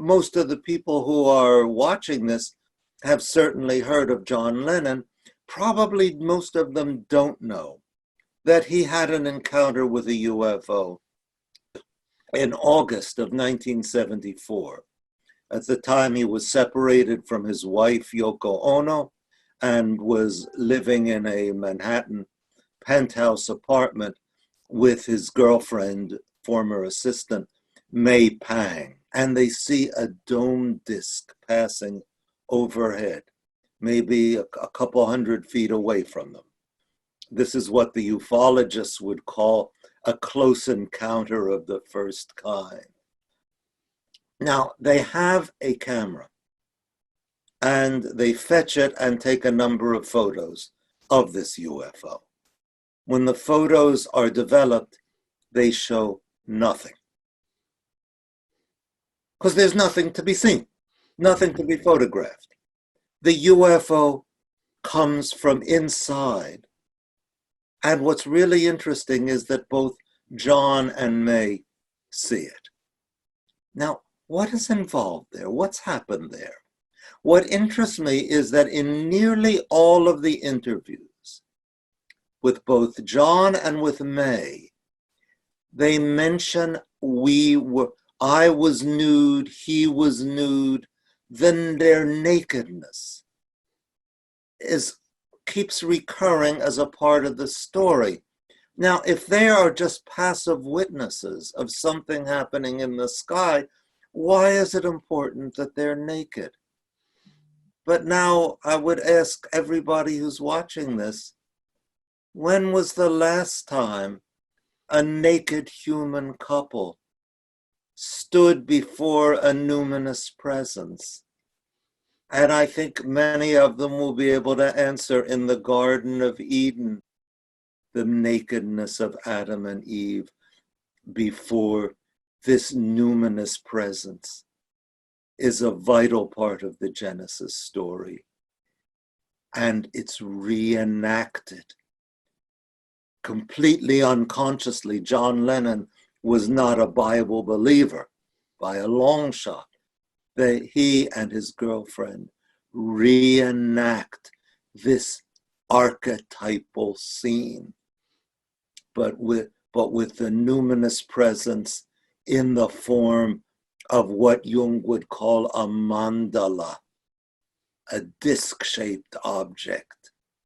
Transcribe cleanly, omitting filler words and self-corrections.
most of the people who are watching this have certainly heard of John Lennon. Probably most of them don't know that he had an encounter with a UFO in August of 1974. At the time, he was separated from his wife, Yoko Ono, and was living in a Manhattan penthouse apartment with his girlfriend, former assistant, May Pang. And they see a dome disk passing overhead, maybe a couple 100 feet away from them. This is what the ufologists would call a close encounter of the first kind. Now, they have a camera, and they fetch it and take a number of photos of this UFO. When the photos are developed, they show nothing. Because there's nothing to be seen, nothing to be photographed. The UFO comes from inside. And what's really interesting is that both John and May see it. Now, what is involved there? What's happened there? What interests me is that in nearly all of the interviews with both John and with May, they mention I was nude, he was nude, then their nakedness keeps recurring as a part of the story. Now, if they are just passive witnesses of something happening in the sky, why is it important that they're naked? But now I would ask everybody who's watching this, when was the last time a naked human couple stood before a numinous presence? And I think many of them will be able to answer in the Garden of Eden, the nakedness of Adam and Eve before this numinous presence is a vital part of the Genesis story. And it's reenacted completely unconsciously. John Lennon was not a Bible believer by a long shot. He and his girlfriend reenact this archetypal scene, but with the numinous presence in the form of what Jung would call a mandala, a disc-shaped object